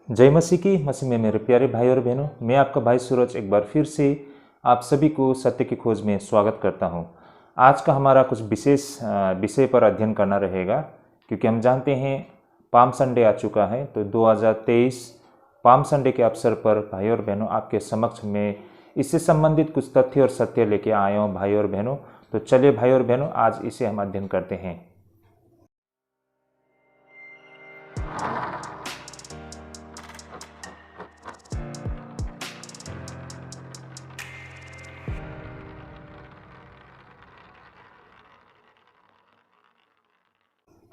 जय मसीह की। मसीह में मेरे प्यारे भाई और बहनों, मैं आपका भाई सूरज एक बार फिर से आप सभी को सत्य की खोज में स्वागत करता हूं। आज का हमारा कुछ विशेष विषय पर अध्ययन करना रहेगा, क्योंकि हम जानते हैं पाम संडे आ चुका है। तो 2023 पाम संडे के अवसर पर भाई और बहनों आपके समक्ष में इससे संबंधित कुछ तथ्य और सत्य लेके आए हूँ भाई और बहनों। तो चलिए भाई और बहनों, आज इसे हम अध्ययन करते हैं।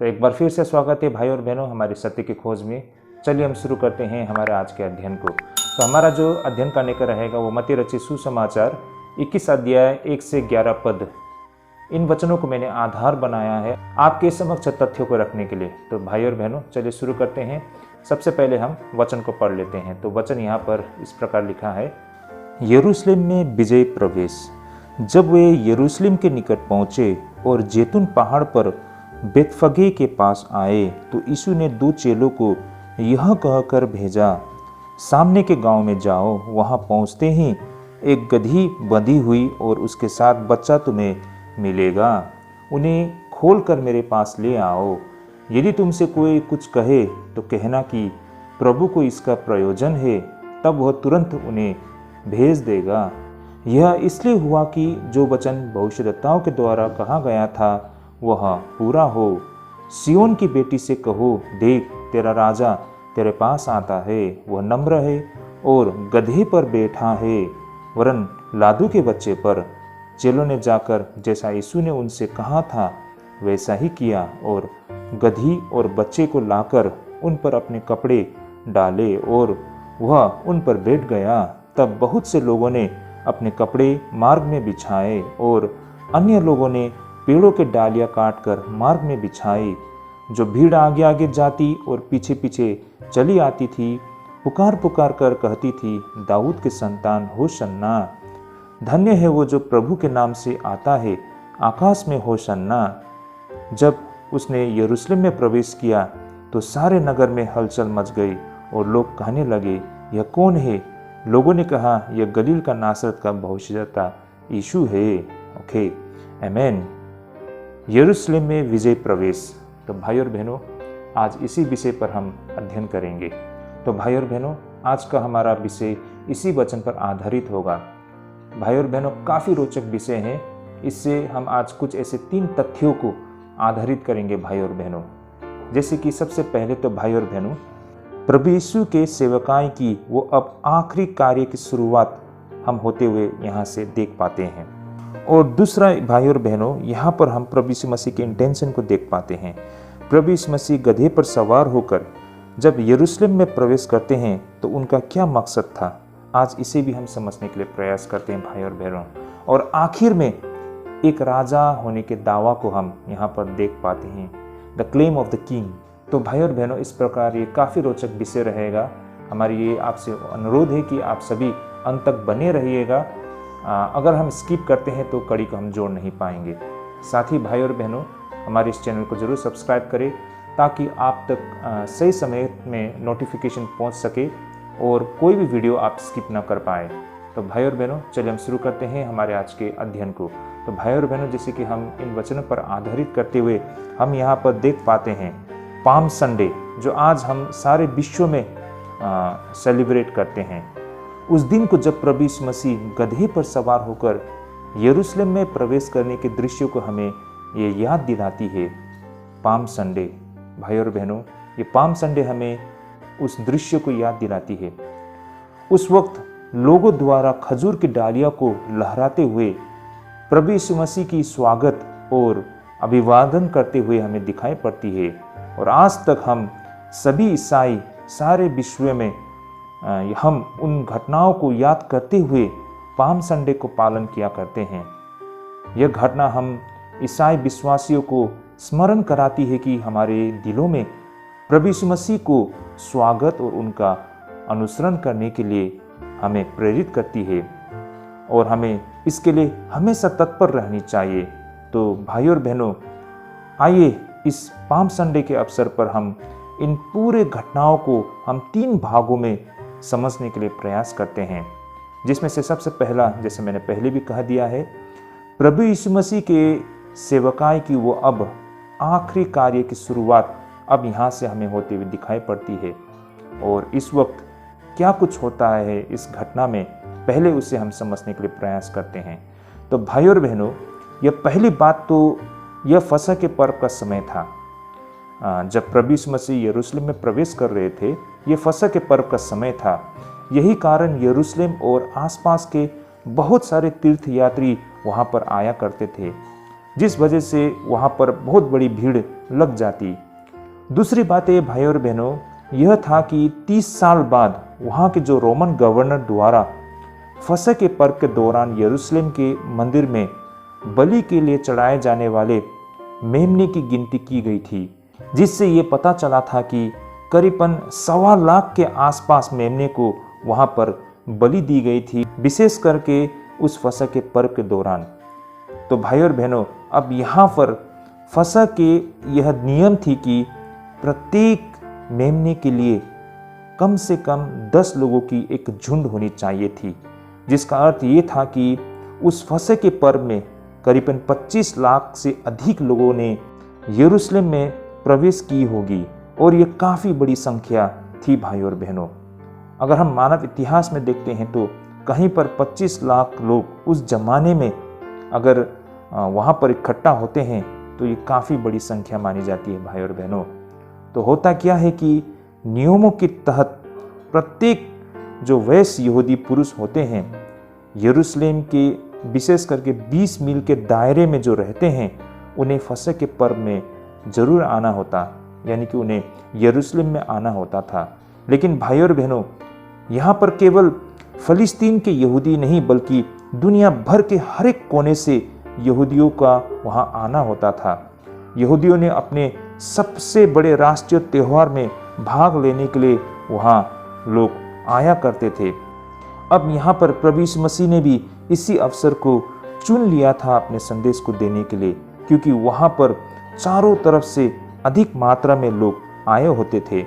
तो एक बार फिर से स्वागत है भाई और बहनों हमारी सत्य की खोज में। चलिए हम शुरू करते हैं हमारे आज के अध्ययन को। तो हमारा जो अध्ययन करने का रहेगा वो मत्ती रचित सुसमाचार 21 अध्याय 1 से 11 पद। इन वचनों को मैंने आधार बनाया है आपके समक्ष तथ्यों को रखने के लिए। तो भाई और बहनों चलिए शुरू करते हैं। सबसे पहले हम वचन को पढ़ लेते हैं। तो वचन यहाँ पर इस प्रकार लिखा है, यरूशलेम में विजय प्रवेश। जब वे यरूशलेम के निकट पहुँचे और जैतून पहाड़ पर बेतफगे के पास आए तो यीशु ने 2 चेलों को यह कहकर भेजा, सामने के गांव में जाओ। वहां पहुंचते ही एक गधी बंधी हुई और उसके साथ बच्चा तुम्हें मिलेगा। उन्हें खोलकर मेरे पास ले आओ। यदि तुमसे कोई कुछ कहे तो कहना कि प्रभु को इसका प्रयोजन है, तब वह तुरंत उन्हें भेज देगा। यह इसलिए हुआ कि जो वचन भविष्यद्वक्ताओं के द्वारा कहा गया था वह पूरा हो। सियोन की बेटी से कहो, देख तेरा राजा तेरे पास आता है। वह नम्र है और गधे पर बैठा है, वरन लादू के बच्चे पर। चेलों ने जाकर जैसा यीशु ने उनसे कहा था वैसा ही किया और गधी और बच्चे को लाकर उन पर अपने कपड़े डाले और वह उन पर बैठ गया। तब बहुत से लोगों ने अपने कपड़े मार्ग में बिछाए और अन्य लोगों ने पेड़ों के डालियां काटकर मार्ग में बिछाई। जो भीड़ आगे आगे जाती और पीछे पीछे चली आती थी, पुकार पुकार कर कहती थी, दाऊद के संतान होशन्ना। धन्य है वो जो प्रभु के नाम से आता है, आकाश में होशन्ना। जब उसने यरूशलेम में प्रवेश किया तो सारे नगर में हलचल मच गई और लोग कहने लगे, यह कौन है? लोगों ने कहा, यह गलील का नासरत का भविष्यद्वक्ता यीशु है। ओके, आमीन। यरूशलेम में विजय प्रवेश। तो भाई और बहनों आज इसी विषय पर हम अध्ययन करेंगे। तो भाई और बहनों आज का हमारा विषय इसी वचन पर आधारित होगा। भाई और बहनों काफ़ी रोचक विषय है। इससे हम आज कुछ ऐसे 3 तथ्यों को आधारित करेंगे भाई और बहनों। जैसे कि सबसे पहले तो भाई और बहनों प्रभु यीशु के सेवकाई की वो अब आखिरी कार्य की शुरुआत हम होते हुए यहाँ से देख पाते हैं। और दूसरा भाई और बहनों यहाँ पर हम प्रभु यीशु मसीह के इंटेंशन को देख पाते हैं। प्रभु यीशु मसीह गधे पर सवार होकर जब यरूशलेम में प्रवेश करते हैं तो उनका क्या मकसद था, आज इसे भी हम समझने के लिए प्रयास करते हैं भाई और बहनों। और आखिर में एक राजा होने के दावा को हम यहाँ पर देख पाते हैं, the claim of the king. तो भाई और बहनों इस प्रकार ये काफ़ी रोचक विषय रहेगा। हमारी ये आपसे अनुरोध है कि आप सभी अंत तक बने रहिएगा। अगर हम स्किप करते हैं तो कड़ी को हम जोड़ नहीं पाएंगे। साथ ही भाई और बहनों हमारे इस चैनल को जरूर सब्सक्राइब करें ताकि आप तक सही समय में नोटिफिकेशन पहुंच सके और कोई भी वीडियो आप स्किप ना कर पाए। तो भाई और बहनों चलिए हम शुरू करते हैं हमारे आज के अध्ययन को। तो भाई और बहनों जैसे कि हम इन वचनों पर आधारित करते हुए हम यहाँ पर देख पाते हैं पाम संडे, जो आज हम सारे विश्व में सेलिब्रेट करते हैं। उस दिन को जब प्रभु यीशु मसीह गधे पर सवार होकर यरूशलेम में प्रवेश करने के दृश्य को हमें ये याद दिलाती है पाम संडे। भाई और बहनों ये पाम संडे हमें उस दृश्य को याद दिलाती है। उस वक्त लोगों द्वारा खजूर की डालियों को लहराते हुए प्रभु यीशु मसीह की स्वागत और अभिवादन करते हुए हमें दिखाई पड़ती है। और आज तक हम सभी ईसाई सारे विश्व में हम उन घटनाओं को याद करते हुए पाम संडे को पालन किया करते हैं। यह घटना हम ईसाई विश्वासियों को स्मरण कराती है कि हमारे दिलों में प्रभु यीशु मसीह को स्वागत और उनका अनुसरण करने के लिए हमें प्रेरित करती है और हमें इसके लिए हमेशा तत्पर रहनी चाहिए। तो भाई और बहनों आइए इस पाम संडे के अवसर पर हम इन पूरे घटनाओं को हम 3 भागों में समझने के लिए प्रयास करते हैं, जिसमें से सबसे पहला, जैसे मैंने पहले भी कह दिया है, प्रभु यीशु मसीह के सेवकाई की वो अब आखिरी कार्य की शुरुआत अब यहाँ से हमें होते हुए दिखाई पड़ती है। और इस वक्त क्या कुछ होता है इस घटना में, पहले उसे हम समझने के लिए प्रयास करते हैं। तो भाइयों और बहनों, यह पहली बात तो यह फसह के पर्व का समय था। जब प्रभु यीशु मसीह यरूशलेम में प्रवेश कर रहे थे, यह फसह के पर्व का समय था। यही कारण यरूशलेम और आसपास के बहुत सारे तीर्थ यात्री वहाँ पर आया करते थे, जिस वजह से वहाँ पर बहुत बड़ी भीड़ लग जाती। दूसरी बात ये भाइयों और बहनों यह था कि 30 साल बाद वहाँ के जो रोमन गवर्नर द्वारा फसह के पर्व के दौरान यरूशलेम के मंदिर में बलि के लिए चढ़ाए जाने वाले मेमने की गिनती की गई थी, जिससे ये पता चला था कि करीबन 1.25 लाख के आसपास मेमने को वहाँ पर बलि दी गई थी, विशेष करके उस फसह के पर्व के दौरान। तो भाइयों और बहनों, अब यहाँ पर फसह के यह नियम थी कि प्रत्येक मेमने के लिए कम से कम 10 लोगों की एक झुंड होनी चाहिए थी, जिसका अर्थ ये था कि उस फसह के पर्व में करीबन 25 लाख से अधिक लोगों ने यरूशलेम में प्रवेश की होगी, और ये काफ़ी बड़ी संख्या थी भाइयों और बहनों। अगर हम मानव इतिहास में देखते हैं तो कहीं पर 25 लाख लोग उस जमाने में अगर वहाँ पर इकट्ठा होते हैं तो ये काफ़ी बड़ी संख्या मानी जाती है भाइयों और बहनों। तो होता क्या है कि नियमों के तहत प्रत्येक जो वैश्य यहूदी पुरुष होते हैं यरूशलेम के विशेष करके 20 मील के दायरे में जो रहते हैं, उन्हें फसह के पर्व में जरूर आना होता, यानी कि उन्हें यरूशलेम में आना होता था। लेकिन भाइयों और बहनों, यहाँ पर केवल फलिस्तीन के यहूदी नहीं बल्कि दुनिया भर के हर एक कोने से यहूदियों का वहाँ आना होता था। यहूदियों ने अपने सबसे बड़े राष्ट्रीय त्यौहार में भाग लेने के लिए वहाँ लोग आया करते थे। अब यहाँ पर प्रभु यीशु मसीह ने भी इसी अवसर को चुन लिया था अपने संदेश को देने के लिए, क्योंकि वहाँ पर चारों तरफ से अधिक मात्रा में लोग आए होते थे।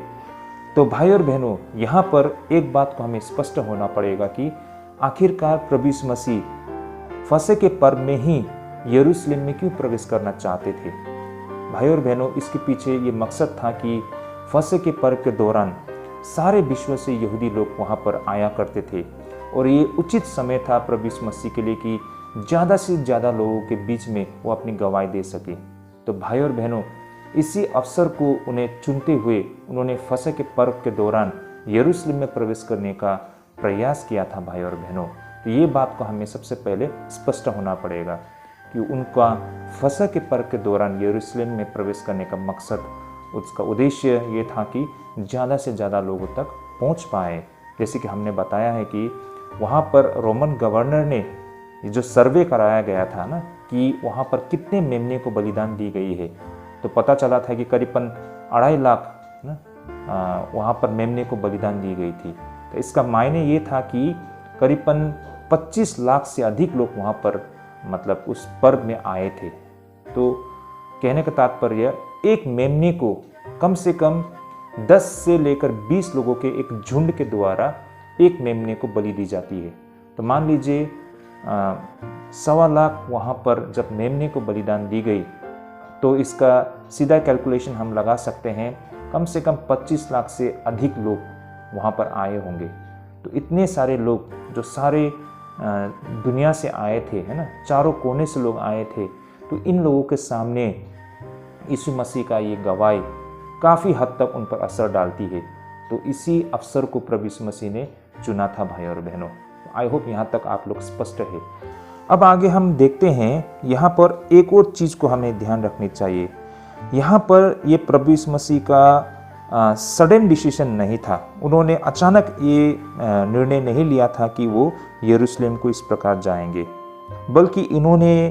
तो भाई और बहनों, यहाँ पर एक बात को हमें स्पष्ट होना पड़ेगा कि आखिरकार प्रभु यीशु मसीह फसह के पर्व में ही यरूशलेम में क्यों प्रवेश करना चाहते थे। भाई और बहनों, इसके पीछे ये मकसद था कि फसह के पर्व के दौरान सारे विश्व से यहूदी लोग वहाँ पर आया करते थे, और ये उचित समय था प्रभु यीशु मसीह के लिए कि ज़्यादा से ज़्यादा लोगों के बीच में वो अपनी गवाही दे सके। तो भाई और बहनों, इसी अवसर को उन्हें चुनते हुए उन्होंने फसह के पर्व के दौरान यरूशलेम में प्रवेश करने का प्रयास किया था। भाई और बहनों, तो ये बात को हमें सबसे पहले स्पष्ट होना पड़ेगा कि उनका फसह के पर्व के दौरान यरूशलेम में प्रवेश करने का मकसद, उसका उद्देश्य ये था कि ज़्यादा से ज़्यादा लोगों तक पहुंच पाए। जैसे कि हमने बताया है कि वहाँ पर रोमन गवर्नर ने जो सर्वे कराया गया था ना कि वहाँ पर कितने मेमने को बलिदान दी गई है, तो पता चला था कि करीबन 2.5 लाख ना वहाँ पर मेमने को बलिदान दी गई थी। तो इसका मायने ये था कि करीबन 25 लाख से अधिक लोग वहाँ पर मतलब उस पर्व में आए थे। तो कहने का तात्पर्य, एक मेमने को कम से कम 10 से लेकर 20 लोगों के एक झुंड के द्वारा एक मेमने को बलि दी जाती है। तो मान लीजिए 1.25 लाख वहाँ पर जब मेमने को बलिदान दी गई, तो इसका सीधा कैलकुलेशन हम लगा सकते हैं, कम से कम 25 लाख से अधिक लोग वहाँ पर आए होंगे। तो इतने सारे लोग जो सारे दुनिया से आए थे, है ना, चारों कोने से लोग आए थे, तो इन लोगों के सामने यीशु मसीह का ये गवाही काफ़ी हद तक उन पर असर डालती है। तो इसी अवसर को प्रभु यीशु मसीह ने चुना था। भाई और बहनों, आई होप यहाँ तक आप लोग स्पष्ट है। अब आगे हम देखते हैं, यहाँ पर एक और चीज़ को हमें ध्यान रखनी चाहिए। यहाँ पर ये प्रभु यीशु मसीह का सडन डिसीजन नहीं था। उन्होंने अचानक ये निर्णय नहीं लिया था कि वो यरूशलेम को इस प्रकार जाएंगे, बल्कि इन्होंने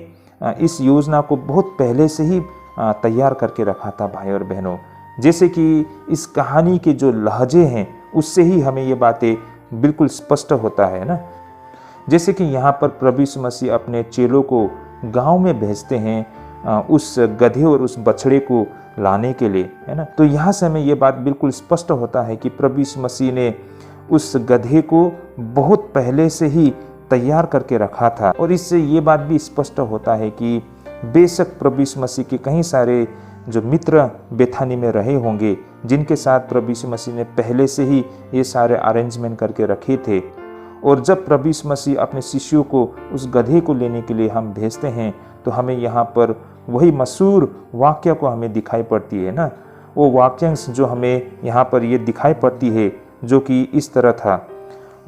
इस योजना को बहुत पहले से ही तैयार करके रखा था। भाई और बहनों, जैसे कि इस कहानी के जो लहजे हैं उससे ही हमें ये बातें बिल्कुल स्पष्ट होता है ना। जैसे कि यहाँ पर प्रभु यीशु मसीह अपने चेलों को गांव में भेजते हैं उस गधे और उस बछड़े को लाने के लिए, है ना। तो यहाँ से हमें ये बात बिल्कुल स्पष्ट होता है कि प्रभु यीशु मसीह ने उस गधे को बहुत पहले से ही तैयार करके रखा था। और इससे ये बात भी स्पष्ट होता है कि बेशक प्रभु यीशु मसीह के कई सारे जो मित्र बेथानी में रहे होंगे, जिनके साथ प्रभु यीशु मसीह ने पहले से ही ये सारे अरेंजमेंट करके रखे थे। और जब प्रभु यीशु मसीह अपने शिष्यों को उस गधे को लेने के लिए हम भेजते हैं, तो हमें यहाँ पर वही मशहूर वाक्य को हमें दिखाई पड़ती है ना। वो वाक्यांश जो हमें यहाँ पर ये दिखाई पड़ती है, जो कि इस तरह था,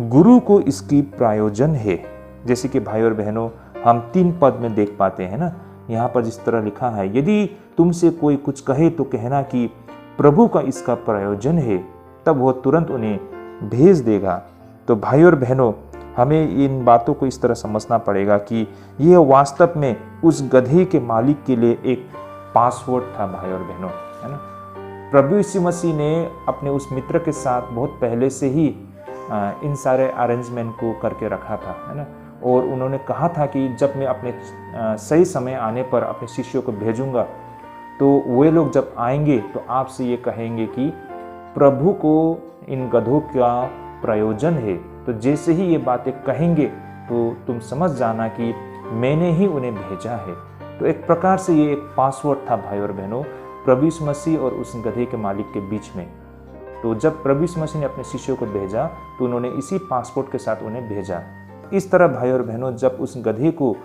गुरु को इसकी प्रयोजन है। जैसे कि भाई और बहनों, हम 3 पद में देख पाते हैं ना, यहाँ पर जिस तरह लिखा है, यदि तुमसे कोई कुछ कहे तो कहना कि प्रभु का इसका प्रयोजन है, तब वह तुरंत उन्हें भेज देगा। तो भाई और बहनों, हमें इन बातों को इस तरह समझना पड़ेगा कि यह वास्तव में उस गधे के मालिक के लिए एक पासवर्ड था भाई और बहनों, है ना। प्रभु यीशु मसीह ने अपने उस मित्र के साथ बहुत पहले से ही इन सारे अरेंजमेंट को करके रखा था, है ना। और उन्होंने कहा था कि जब मैं अपने सही समय आने पर अपने शिष्यों को भेजूंगा, तो वे लोग जब आएंगे तो आपसे ये कहेंगे कि प्रभु को इन गधों का प्रयोजन है। तो जैसे ही ये बातें कहेंगे तो तुम समझ जाना कि मैंने ही उन्हें भेजा है। तो एक प्रकार से ये एक पासवर्ड था भाई और बहनों, प्रभु यीशु मसीह और उस गधे के मालिक के बीच में। तो जब प्रभु यीशु मसीह ने अपने शिष्यों को भेजा, तो उन्होंने इसी पासपोर्ट के साथ उन्हें भेजा। इस तरह भाई और बहनों, जब उस गधे को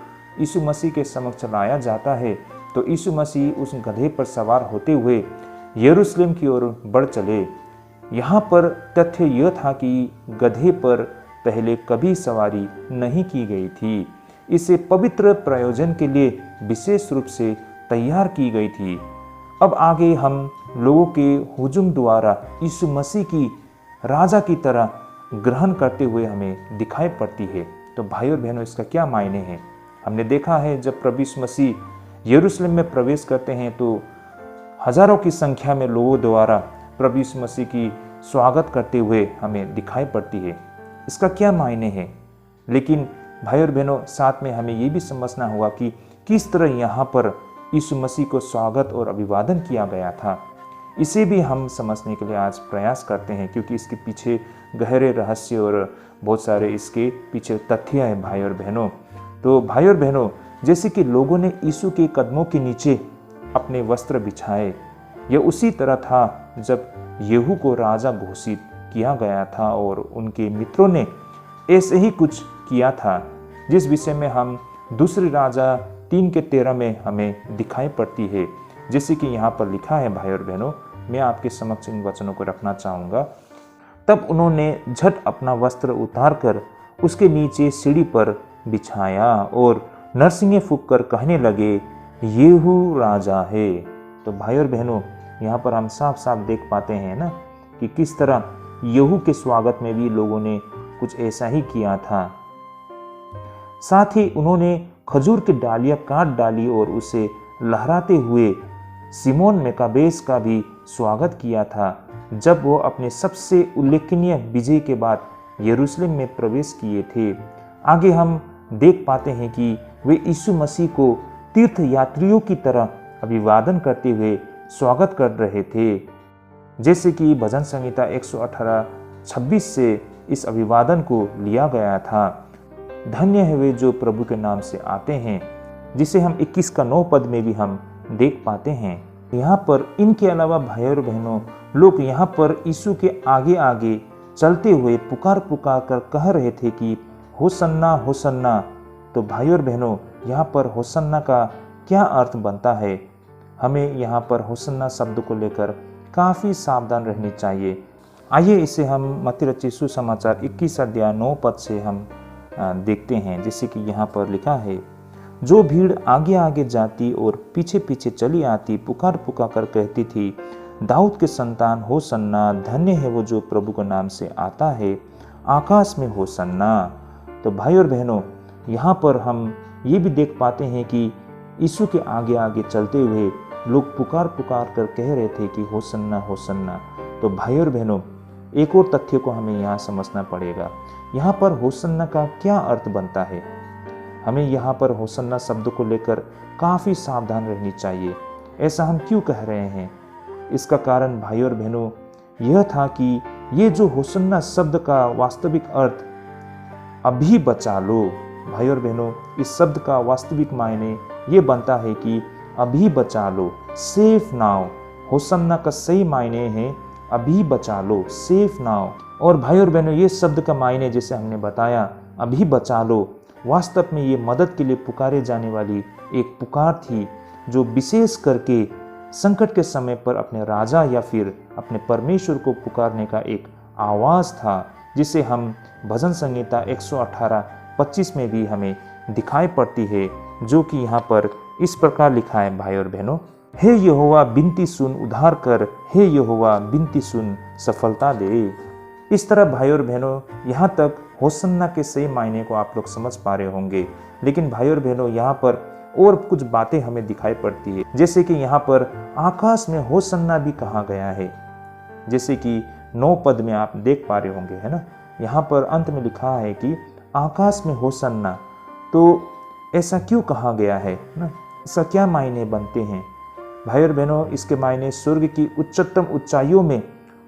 यीशु मसीह के समक्ष लाया जाता है, तो यीशु मसीह उस गधे पर सवार होते हुए यरूशलेम की ओर बढ़ चले। यहाँ पर तथ्य यह था कि गधे पर पहले कभी सवारी नहीं की गई थी। इसे पवित्र प्रयोजन के लिए विशेष रूप से तैयार की गई थी। अब आगे हम लोगों के हुजूम द्वारा यीशु मसीह की राजा की तरह ग्रहण करते हुए हमें दिखाई पड़ती है। तो भाई और बहनों, इसका क्या मायने हैं? हमने देखा है जब प्रभु यीशु मसीह यरूशलेम में प्रवेश करते हैं, तो हजारों की संख्या में लोगों द्वारा प्रभु यीशु मसीह की स्वागत करते हुए हमें दिखाई पड़ती है। इसका क्या मायने हैं? लेकिन भाई और बहनों, साथ में हमें ये भी समझना होगा कि किस तरह यहाँ पर यीशु मसीह को स्वागत और अभिवादन किया गया था। इसे भी हम समझने के लिए आज प्रयास करते हैं, क्योंकि इसके पीछे गहरे रहस्य और बहुत सारे इसके पीछे तथ्य हैं भाई और बहनों। तो भाई और बहनों, जैसे कि लोगों ने यीशु के कदमों के नीचे अपने वस्त्र बिछाए, यह उसी तरह था जब यीहू को राजा घोषित किया गया था और उनके मित्रों ने ऐसे ही कुछ किया था, जिस विषय में हम दूसरी राजा 3:13 में हमें दिखाई पड़ती है। जैसे कि यहाँ पर लिखा है भाई और बहनों, मैं आपके समक्ष इन वचनों को रखना चाहूँगा। तब उन्होंने झट अपना वस्त्र उतारकर उसके नीचे सीढ़ी पर बिछाया और नरसिंगे फूंक कर कहने लगे, यीहू राजा है। तो भाई और बहनों, यहाँ पर हम साफ साफ देख पाते हैं ना कि किस तरह यीहू के स्वागत में भी लोगों ने कुछ ऐसा ही किया था। साथ ही उन्होंने खजूर की डालियां काट डाली और उसे लहराते हुए सिमोन मेकाबेस का भी स्वागत किया था, जब वो अपने सबसे उल्लेखनीय विजय के बाद यरूशलेम में प्रवेश किए थे। आगे हम देख पाते हैं कि वे यीशु मसीह को तीर्थ यात्रियों की तरह अभिवादन करते हुए स्वागत कर रहे थे। जैसे कि भजन संहिता 118:26 से इस अभिवादन को लिया गया था, धन्य है वे जो प्रभु के नाम से आते हैं, जिसे हम 21:9 पद में भी हम देख पाते हैं। यहाँ पर इनके अलावा भाई और बहनों, लोग यहाँ पर यीशु के आगे आगे चलते हुए पुकार पुकार कर कह रहे थे कि होसन्ना होसन्ना। तो भाई और बहनों, यहाँ पर होसन्ना का क्या अर्थ बनता है? हमें यहाँ पर होसन्ना शब्द को लेकर काफ़ी सावधान रहनी चाहिए। आइए इसे हम मत्ती रचित सुसमाचार 21:9 से हम देखते हैं। जैसे कि यहाँ पर लिखा है, जो भीड़ आगे आगे जाती और पीछे पीछे चली आती पुकार पुकार कर कहती थी, दाऊद के संतान होसन्ना, धन्य है वो जो प्रभु के नाम से आता है, आकाश में होसन्ना। तो भाई और बहनों, यहाँ पर हम ये भी देख पाते हैं कि यीशु के आगे आगे चलते हुए लोग पुकार पुकार कर कह रहे थे कि होसन्ना होसन्ना। तो भाई और बहनों, एक और तथ्य को हमें यहाँ समझना पड़ेगा। यहाँ पर होसन्ना का क्या अर्थ बनता है? हमें यहाँ पर होसन्ना शब्द को लेकर काफ़ी सावधान रहनी चाहिए। ऐसा हम क्यों कह रहे हैं? इसका कारण भाइयों और बहनों यह था कि ये जो होसन्ना शब्द का वास्तविक अर्थ अभी बचा लो, भाइयों और बहनों इस शब्द का वास्तविक मायने ये बनता है कि अभी बचा लो, सेफ नाउ। होसन्ना का सही मायने है अभी बचा लो, सेफ नाउ। और भाइयों और बहनों ये शब्द का मायने जैसे हमने बताया अभी बचा लो, वास्तव में ये मदद के लिए पुकारे जाने वाली एक पुकार थी जो विशेष करके संकट के समय पर अपने राजा या फिर अपने परमेश्वर को पुकारने का एक आवाज़ था, जिसे हम भजन संहिता 118:25 में भी हमें दिखाई पड़ती है, जो कि यहाँ पर इस प्रकार लिखा है भाइयों और बहनों, हे यहोवा विनती सुन उद्धार कर, हे यहोवा विनती सुन सफलता दे। इस तरह भाइयों और बहनों यहाँ तक होसन्ना के सही मायने को आप लोग समझ पा रहे होंगे। लेकिन भाइयों और बहनों यहाँ पर और कुछ बातें हमें दिखाई पड़ती है, जैसे कि यहाँ पर आकाश में होसन्ना भी कहा गया है, जैसे कि 9 पद में आप देख पा रहे होंगे, है ना। यहाँ पर अंत में लिखा है कि आकाश में होसन्ना। तो ऐसा क्यों कहा गया है ना, इसका क्या मायने बनते हैं? भाइयों और बहनों इसके मायने स्वर्ग की उच्चतम ऊंचाइयों में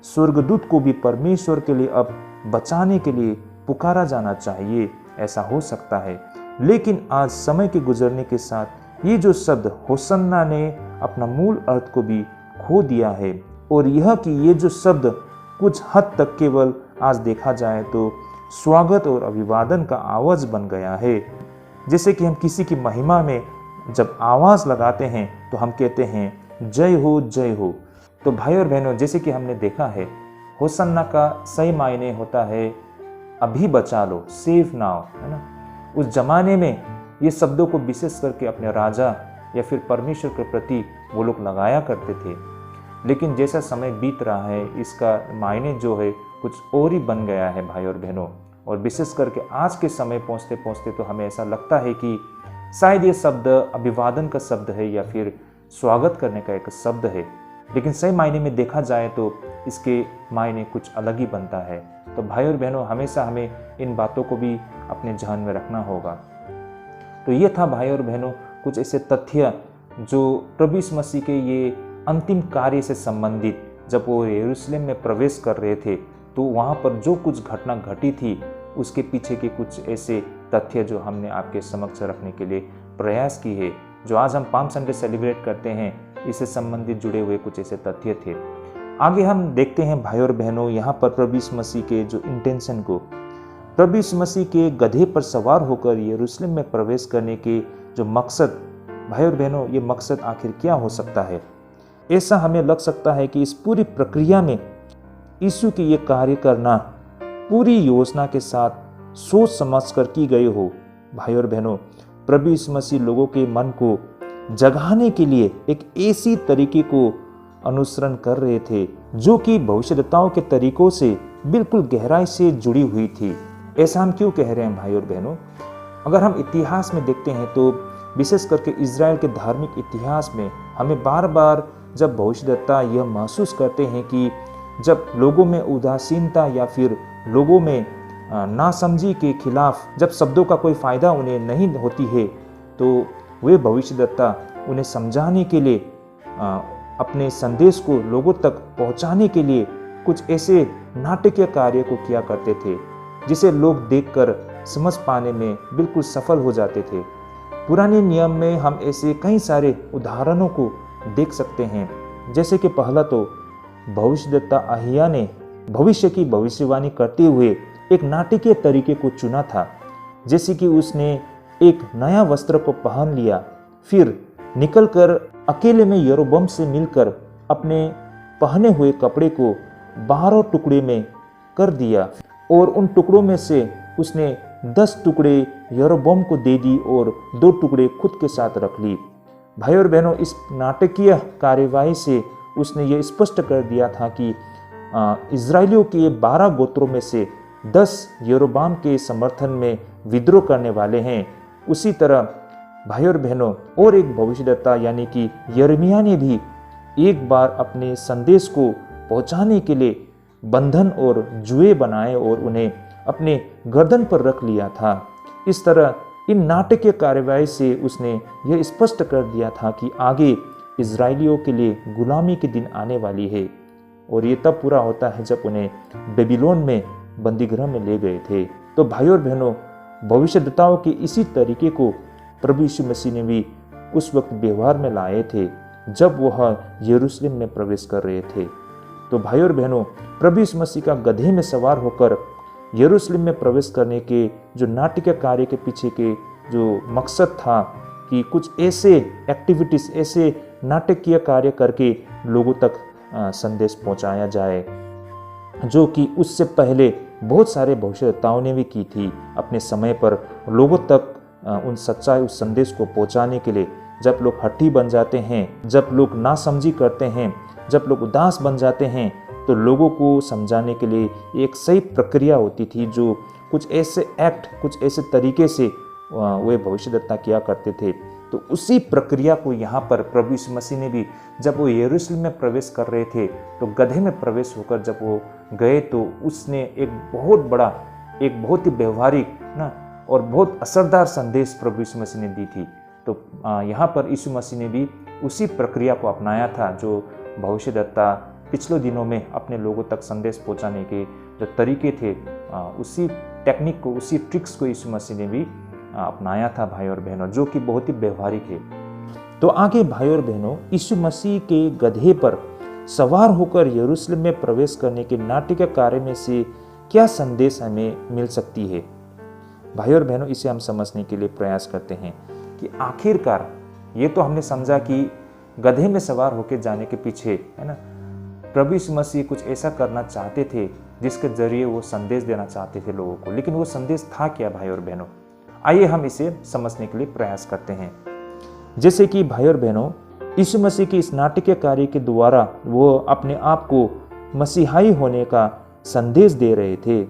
स्वर्गदूत को भी परमेश्वर के लिए अब बचाने के लिए पुकारा जाना चाहिए, ऐसा हो सकता है। लेकिन आज समय के गुजरने के साथ ये जो शब्द होसन्ना ने अपना मूल अर्थ को भी खो दिया है, और यह कि ये जो शब्द कुछ हद तक केवल आज देखा जाए तो स्वागत और अभिवादन का आवाज बन गया है। जैसे कि हम किसी की महिमा में जब आवाज लगाते हैं तो हम कहते हैं जय हो जय हो। तो भाई और बहनों जैसे कि हमने देखा है होसन्ना का सही मायने होता है अभी बचा लो, सेफ नाउ, है ना। उस जमाने में ये शब्दों को विशेष करके अपने राजा या फिर परमेश्वर के प्रति वो लोग लगाया करते थे। लेकिन जैसा समय बीत रहा है इसका मायने जो है कुछ और ही बन गया है भाई और बहनों। और विशेष करके आज के समय पहुँचते पहुँचते तो हमें ऐसा लगता है कि शायद ये शब्द अभिवादन का शब्द है या फिर स्वागत करने का एक शब्द है, लेकिन सही मायने में देखा जाए तो इसके मायने कुछ अलग ही बनता है। तो भाई और बहनों हमेशा हमें इन बातों को भी अपने ध्यान में रखना होगा। तो ये था भाई और बहनों कुछ ऐसे तथ्य जो प्रभु यीशु मसीह के ये अंतिम कार्य से संबंधित, जब वो यरूशलेम में प्रवेश कर रहे थे तो वहाँ पर जो कुछ घटना घटी थी उसके पीछे के कुछ ऐसे तथ्य जो हमने आपके समक्ष रखने के लिए प्रयास की है। जो आज हम पाम संडे सेलिब्रेट करते हैं इससे संबंधित जुड़े हुए कुछ ऐसे तथ्य थे। आगे हम देखते हैं भाई और बहनों यहाँ पर प्रभु यीशु मसीह के जो इंटेंशन को, प्रभु यीशु मसीह के गधे पर सवार होकर यरूशलेम में प्रवेश करने के जो मकसद, भाई और बहनों ये मकसद आखिर क्या हो सकता है? ऐसा हमें लग सकता है कि इस पूरी प्रक्रिया में यीशु की ये कार्य करना पूरी योजना के साथ सोच समझ कर की गई हो। भाई और बहनों प्रभु यीशु मसीह लोगों के मन को जगाने के लिए एक ऐसी तरीके को अनुसरण कर रहे थे जो कि भविष्यद्वक्ताओं के तरीकों से बिल्कुल गहराई से जुड़ी हुई थी। ऐसा हम क्यों कह रहे हैं भाई और बहनों? अगर हम इतिहास में देखते हैं तो विशेष करके इजराइल के धार्मिक इतिहास में हमें बार बार जब भविष्यद्वक्ता यह महसूस करते हैं कि जब लोगों में उदासीनता या फिर लोगों में नासमझी के खिलाफ जब शब्दों का कोई फायदा उन्हें नहीं होती है तो वे भविष्यद्वक्ता उन्हें समझाने के लिए अपने संदेश को लोगों तक पहुंचाने के लिए कुछ ऐसे नाटकीय कार्य को किया करते थे जिसे लोग देखकर समझ पाने में बिल्कुल सफल हो जाते थे। पुराने नियम में हम ऐसे कई सारे उदाहरणों को देख सकते हैं। जैसे कि पहला तो भविष्यद्वक्ता अहिया ने भविष्य की भविष्यवाणी करते हुए एक नाटकीय तरीके को चुना था। जैसे कि उसने एक नया वस्त्र को पहन लिया, फिर निकलकर अकेले में यरोबम से मिलकर अपने पहने हुए कपड़े को 12 टुकड़े में कर दिया और उन टुकड़ों में से उसने 10 टुकड़े यरोबम को दे दी और 2 टुकड़े खुद के साथ रख ली। भाई और बहनों इस नाटकीय कार्यवाही से उसने ये स्पष्ट कर दिया था कि इजराइलियों के 12 गोत्रों में से 10 यरोबाम के समर्थन में विद्रोह करने वाले हैं। उसी तरह भाई और बहनों और एक भविष्यद्वक्ता यानी कि यिर्मयाह ने भी एक बार अपने संदेश को पहुंचाने के लिए बंधन और जुए बनाए और उन्हें अपने गर्दन पर रख लिया था। इस तरह इन नाटकीय कार्यवाही से उसने यह स्पष्ट कर दिया था कि आगे इजरायलियों के लिए गुलामी के दिन आने वाली है, और ये तब पूरा होता है जब उन्हें बेबीलोन में बंदीगृह में ले गए थे। तो भाइयों और बहनों, भविष्यद्वक्ताओं के इसी तरीके को प्रभु यीशु मसीह ने भी उस वक्त व्यवहार में लाए थे जब वह यरूशलेम में प्रवेश कर रहे थे। तो भाइयों और बहनों, प्रभु यीशु मसीह का गधे में सवार होकर यरूशलेम में प्रवेश करने के जो नाटकीय कार्य के पीछे के जो मकसद था कि कुछ ऐसे एक्टिविटीज, ऐसे नाटकीय कार्य करके लोगों तक संदेश पहुंचाया जाए, जो कि उससे पहले बहुत सारे भविष्यद्वक्ताओं ने भी की थी अपने समय पर लोगों तक उन सच्चाई, उस संदेश को पहुंचाने के लिए। जब लोग हठी बन जाते हैं, जब लोग नासमझी करते हैं, जब लोग उदास बन जाते हैं, तो लोगों को समझाने के लिए एक सही प्रक्रिया होती थी, जो कुछ ऐसे एक्ट, कुछ ऐसे तरीके से वे भविष्यद्वक्ता किया करते थे। तो उसी प्रक्रिया को यहाँ पर प्रभु यीशु मसीह ने भी, जब वो यरूशलेम में प्रवेश कर रहे थे, तो गधे में प्रवेश होकर जब वो गए, तो उसने एक बहुत बड़ा, एक बहुत ही व्यवहारिक ना और बहुत असरदार संदेश प्रभु यीशु मसीह ने दी थी। तो यहाँ पर यीशु मसीह ने भी उसी प्रक्रिया को अपनाया था जो भविष्यद्वक्ता पिछले दिनों में अपने लोगों तक संदेश पहुँचाने के जो तरीके थे, उसी टेक्निक को, उसी ट्रिक्स को यीशु मसीह ने भी अपनाया था भाई और बहनों, जो कि बहुत ही व्यवहारिक है। तो आगे भाई और बहनों, यीशु मसीह के गधे पर सवार होकर यरूशलेम में प्रवेश करने के नाटकीय कार्य में से क्या संदेश हमें मिल सकती है। भाई और बहनों, इसे हम समझने के लिए प्रयास करते हैं कि आखिरकार ये तो हमने समझा कि गधे में सवार होकर जाने के पीछे, है ना, प्रभु यीशु मसीह कुछ ऐसा करना चाहते थे जिसके जरिए वो संदेश देना चाहते थे लोगों को। लेकिन वो संदेश था क्या भाई और बहनों? आइए हम इसे समझने के लिए प्रयास करते हैं। जैसे कि भाई और बहनों, यीशु मसीह के इस नाटकीय कार्य के द्वारा वो अपने आप को मसीहाई होने का संदेश दे रहे थे,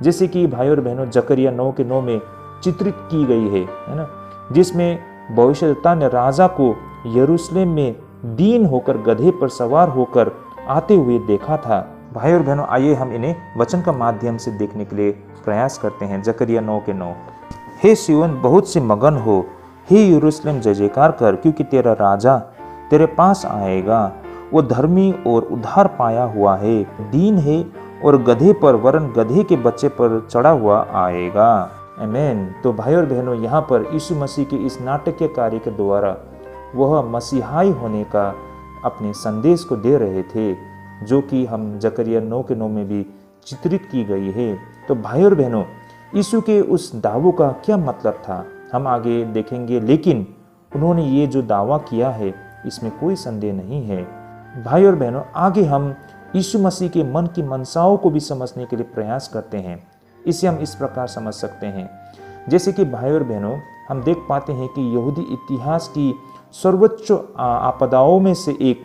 जैसे कि भाई और बहनों जकरिया 9:9 में चित्रित की गई है ना, जिसमें भविष्यद्वक्ता ने राजा को यरूशलेम में दीन होकर गधे पर सवार होकर आते हुए देखा था। भाई और बहनों, आइए हम इन्हें वचन का माध्यम से देखने के लिए प्रयास करते हैं। जकरिया 9:9, हे सिय्योन बहुत से मगन हो, हे यरूशलेम जय जयकार कर, क्योंकि तेरा राजा तेरे पास आएगा, वो धर्मी और उद्धार पाया हुआ है, दीन है और गधे पर, वरन गधे के बच्चे पर चढ़ा हुआ आएगा। आमीन। तो भाई और बहनों, यहाँ पर यीशु मसीह के इस नाटकीय कार्य के द्वारा वह मसीहाई होने का अपने संदेश को दे रहे थे, जो कि हम जकरिया 9:9 में भी चित्रित की गई है। तो भाई और बहनों, यीशु के उस दावों का क्या मतलब था हम आगे देखेंगे, लेकिन उन्होंने ये जो दावा किया है इसमें कोई संदेह नहीं है। भाई और बहनों, आगे हम यीशु मसीह के मन की मनसाओं को भी समझने के लिए प्रयास करते हैं। इसे हम इस प्रकार समझ सकते हैं, जैसे कि भाई और बहनों, हम देख पाते हैं कि यहूदी इतिहास की सर्वोच्च आपदाओं में से एक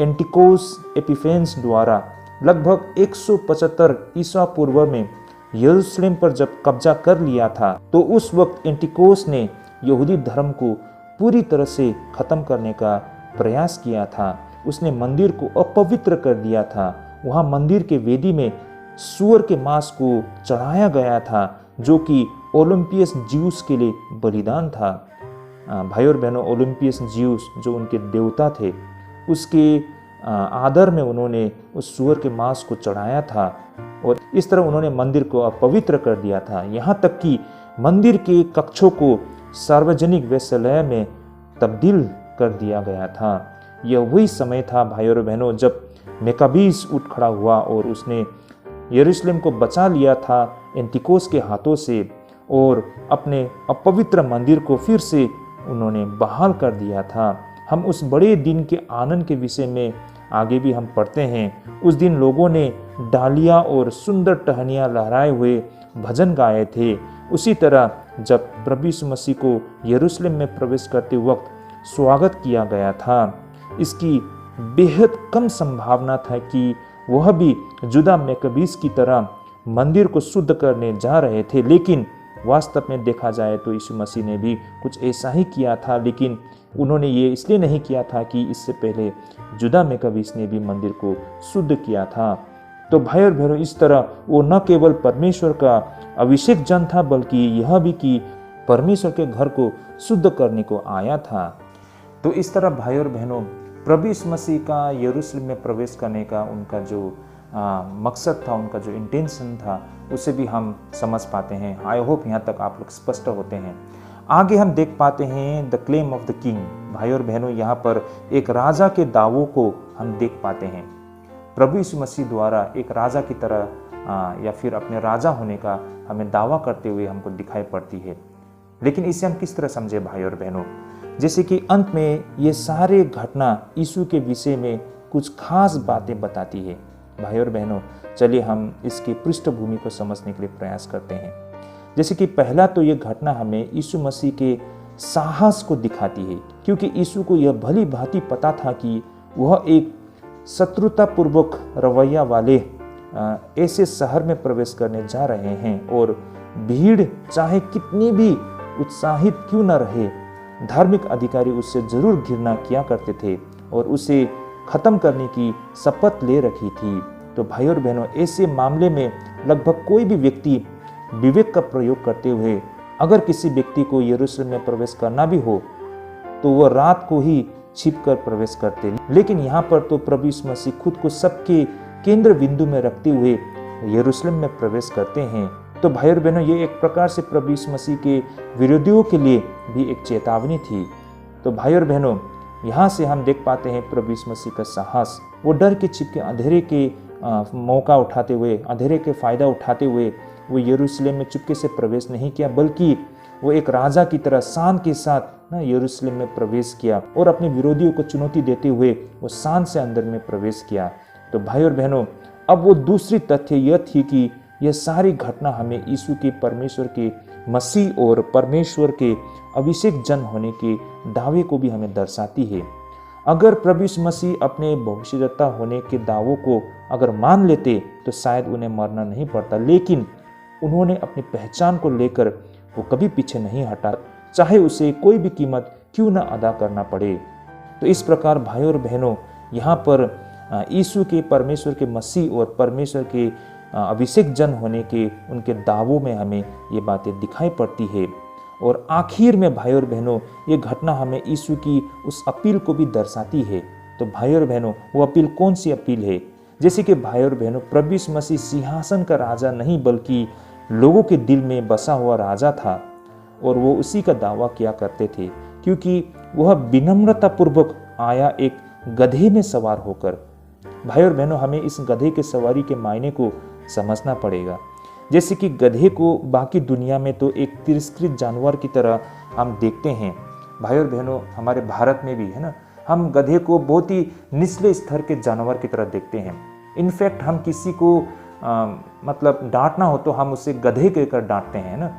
एंटिकोस एपिफेनेस द्वारा लगभग 175 ईसा पूर्व में यरूशलेम पर जब कब्जा कर लिया था, तो उस वक्त एंटिकोस ने यहूदी धर्म को पूरी तरह से खत्म करने का प्रयास किया था। उसने मंदिर को अपवित्र कर दिया था। वहाँ मंदिर के वेदी में सूअर के मांस को चढ़ाया गया था, जो कि ओलंपियस ज्यूस के लिए बलिदान था। भाई और बहनों, ओलंपियस ज्यूस जो उनके देवता थे, उसके आदर में उन्होंने उस सूअर के मांस को चढ़ाया था, और इस तरह उन्होंने मंदिर को अपवित्र कर दिया था। यहाँ तक कि मंदिर के कक्षों को सार्वजनिक वेश्यालय में तब्दील कर दिया गया था। यह वही समय था भाई और बहनों जब मेकाबीस उठ खड़ा हुआ और उसने यरूशलेम को बचा लिया था एंटिकोस के हाथों से, और अपने अपवित्र मंदिर को फिर से उन्होंने बहाल कर दिया था। हम उस बड़े दिन के आनंद के विषय में आगे भी हम पढ़ते हैं। उस दिन लोगों ने डालियाँ और सुंदर टहनियाँ लहराए हुए भजन गाए थे। उसी तरह जब प्रभु यीशु मसीह को यरूशलेम में प्रवेश करते वक्त स्वागत किया गया था, इसकी बेहद कम संभावना था कि वह भी जुदा मेकाबीस की तरह मंदिर को शुद्ध करने जा रहे थे। लेकिन वास्तव में देखा जाए तो यीशु मसीह ने भी कुछ ऐसा ही किया था, लेकिन उन्होंने ये इसलिए नहीं किया था कि इससे पहले जुदा मेकाबीस ने भी मंदिर को शुद्ध किया था। तो भाई और बहनों, इस तरह वो न केवल परमेश्वर का अभिषेक जन था, बल्कि यह भी कि परमेश्वर के घर को शुद्ध करने को आया था। तो इस तरह भाई और बहनों, प्रभु यीशु मसीह का यरूशलेम में प्रवेश करने का उनका जो मकसद था, उनका जो इंटेंशन था, उसे भी हम समझ पाते हैं। आई होप यहाँ तक आप लोग स्पष्ट होते हैं। आगे हम देख पाते हैं the claim of the king. भाई और बहनों, यहाँ पर एक राजा के दावों को हम देख पाते हैं। प्रभु यीशु मसीह द्वारा एक राजा की तरह या फिर अपने राजा होने का हमें दावा करते हुए हमको दिखाई पड़ती है। लेकिन इसे हम किस तरह समझे भाई और बहनों? जैसे कि अंत में ये सारे घटना यीशु के विषय में कुछ खास बातें बताती है। भाई और बहनों, चलिए हम इसकी पृष्ठभूमि को समझने के लिए प्रयास करते हैं। जैसे कि पहला तो ये घटना हमें यीशु मसीह के साहस को दिखाती है, क्योंकि यीशु को यह भली भांति पता था कि वह एक शत्रुतापूर्वक रवैया वाले ऐसे शहर में प्रवेश करने जा रहे हैं, और भीड़ चाहे कितनी भी उत्साहित क्यों न रहे, धार्मिक अधिकारी उससे जरूर घृणा किया करते थे और उसे खत्म करने की शपथ ले रखी थी। तो भाई और बहनों, ऐसे मामले में लगभग कोई भी व्यक्ति विवेक का प्रयोग करते हुए अगर किसी व्यक्ति को यरूशलेम में प्रवेश करना भी हो तो वह रात को ही छिपकर प्रवेश करते। लेकिन यहाँ पर तो प्रभु यीशु मसीह खुद को सबके केंद्र बिंदु में रखते हुए यरूशलेम में प्रवेश करते हैं। तो भाई और बहनों, ये एक प्रकार से प्रभु यीशु मसीह के विरोधियों के लिए भी एक चेतावनी थी। तो भाई और बहनों, यहाँ से हम देख पाते हैं प्रभु यीशु मसीह का साहस। वो डर के छिपके अंधेरे के मौका उठाते हुए, अंधेरे के फायदा उठाते हुए वो यरूशलेम में चुपके से प्रवेश नहीं किया, बल्कि वो एक राजा की तरह शान के साथ यरूशलेम में प्रवेश किया और अपने विरोधियों को चुनौती देते हुए वो शान से अंदर में प्रवेश किया। तो भाई और बहनों, अब वो दूसरी तथ्य यह थी कि यह सारी घटना हमें यीशु के परमेश्वर के मसीह और परमेश्वर के अभिषेक जन होने के दावे को भी हमें दर्शाती है। अगर प्रभु यीशु मसीह अपने भविष्यद्वक्ता होने के दावों को अगर मान लेते तो शायद उन्हें मरना नहीं पड़ता, लेकिन उन्होंने अपनी पहचान को लेकर वो कभी पीछे नहीं हटा, चाहे उसे कोई भी कीमत क्यों न अदा करना पड़े। तो इस प्रकार भाई और बहनों, यहाँ पर यीशु के परमेश्वर के मसीह और परमेश्वर के अभिषेक जन होने के उनके दावों में हमें ये बातें दिखाई पड़ती है। और आखिर में भाई और बहनों, ये घटना हमें यीशु की उस अपील को भी दर्शाती है। तो भाई और बहनों, वो अपील कौन सी अपील है? जैसे कि भाई और बहनों, प्रभु यीशु मसीह सिंहासन का राजा नहीं बल्कि लोगों के दिल में बसा हुआ राजा था, और वो उसी का दावा किया करते थे, क्योंकि वह विनम्रतापूर्वक आया एक गधे में सवार होकर। भाई और बहनों, हमें इस गधे के सवारी के मायने को समझना पड़ेगा। जैसे कि गधे को बाकी दुनिया में तो एक तिरस्कृत जानवर की तरह हम देखते हैं। भाई और बहनों, हमारे भारत में भी है ना, हम गधे को बहुत ही निचले स्तर के जानवर की तरह देखते हैं। इनफैक्ट हम किसी को मतलब डांटना हो तो हम उसे गधे कहकर डांटते हैं ना।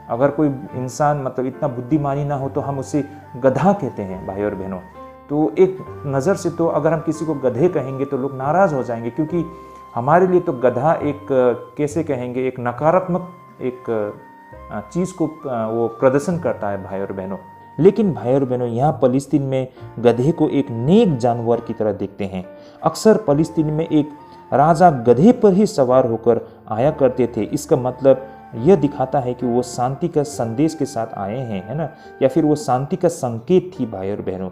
अगर कोई इंसान मतलब इतना बुद्धिमानी ना हो तो हम उसे गधा कहते हैं। भाई और बहनों, तो एक नज़र से तो अगर हम किसी को गधे कहेंगे तो लोग नाराज़ हो जाएंगे, क्योंकि हमारे लिए तो गधा एक कैसे कहेंगे, एक नकारात्मक एक चीज़ को वो प्रदर्शन करता है। भाई और बहनों, लेकिन भाई और बहनों, यहाँ फलस्तीन में गधे को एक नेक जानवर की तरह देखते हैं। अक्सर फलस्तीन में एक राजा गधे पर ही सवार होकर आया करते थे। इसका मतलब यह दिखाता है कि वो शांति का संदेश के साथ आए हैं, है ना, या फिर वो शांति का संकेत थी। भाई और बहनों,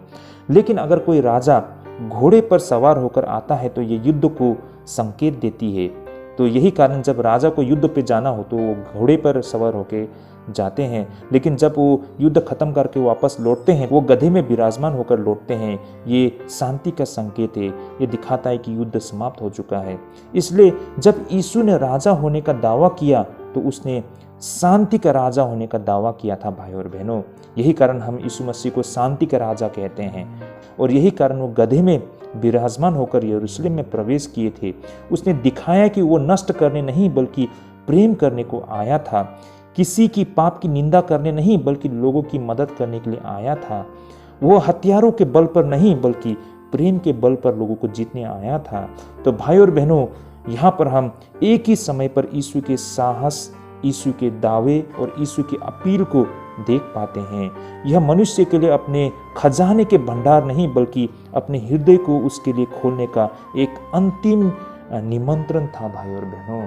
लेकिन अगर कोई राजा घोड़े पर सवार होकर आता है तो ये युद्ध को संकेत देती है। तो यही कारण जब राजा को युद्ध पे जाना हो तो वो घोड़े पर सवार होकर जाते हैं, लेकिन जब वो युद्ध खत्म करके वापस लौटते हैं वो गधे में विराजमान होकर लौटते हैं। ये शांति का संकेत है, ये दिखाता है कि युद्ध समाप्त हो चुका है। इसलिए जब यीशु ने राजा होने का दावा किया तो उसने शांति का राजा होने का दावा किया था। भाई और बहनों, यही कारण हम यीशु मसीह को शांति का राजा कहते हैं, और यही कारण वो गधे में विराजमान होकर यरूशलेम में प्रवेश किए थे। उसने दिखाया कि वो नष्ट करने नहीं बल्कि प्रेम करने को आया था, किसी की पाप की निंदा करने नहीं बल्कि लोगों की मदद करने के लिए आया था। वो हथियारों के बल पर नहीं बल्कि प्रेम के बल पर लोगों को जीतने आया था। तो भाई और बहनों, यहाँ पर हम एक ही समय पर यीशु के साहस, यीशु के दावे और यीशु की अपील को देख पाते हैं। यह मनुष्य के लिए अपने खजाने के भंडार नहीं बल्कि अपने हृदय को उसके लिए खोलने का एक अंतिम निमंत्रण था। भाई और बहनों,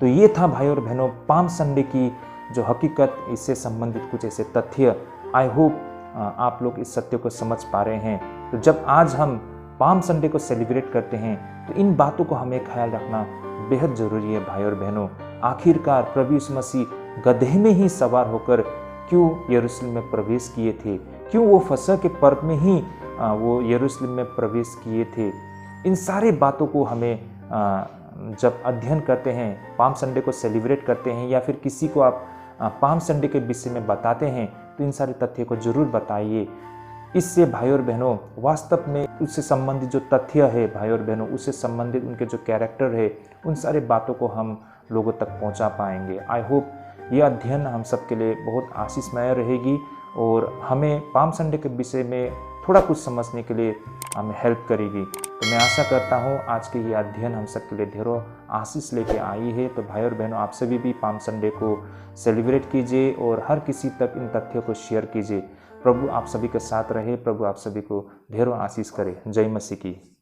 तो ये था भाई और बहनों पाम संडे की जो हकीकत, इससे संबंधित कुछ ऐसे तथ्य, आई होप आप लोग इस सत्य को समझ पा रहे हैं। तो जब आज हम पाम संडे को सेलिब्रेट करते हैं तो इन बातों को हमें ख्याल रखना बेहद ज़रूरी है भाई और बहनों। आखिरकार प्रभु यीशु मसीह गधे में ही सवार होकर क्यों यरूशलेम में प्रवेश किए थे, क्यों वो फसह के पर्व में ही वो यरूशलेम में प्रवेश किए थे। इन सारे बातों को हमें जब अध्ययन करते हैं, पाम संडे को सेलिब्रेट करते हैं, या फिर किसी को आप पाम संडे के विषय में बताते हैं, तो इन सारे तथ्य को जरूर बताइए। इससे भाई और बहनों वास्तव में उससे संबंधित जो तथ्य है भाई और बहनों, उससे संबंधित उनके जो कैरेक्टर है, उन सारे बातों को हम लोगों तक पहुंचा पाएंगे। आई होप यह अध्ययन हम सबके लिए बहुत आशीषमय रहेगी और हमें पाम संडे के विषय में थोड़ा कुछ समझने के लिए हमें हेल्प करेगी। तो मैं आशा करता हूँ आज के ये अध्ययन हम सबके लिए ढेरों आशीष लेके आई है। तो भाई और बहनों, आप सभी भी पाम संडे को सेलिब्रेट कीजिए और हर किसी तक इन तथ्यों को शेयर कीजिए। प्रभु आप सभी के साथ रहे, प्रभु आप सभी को ढेरों आशीष करे। जय मसीह की।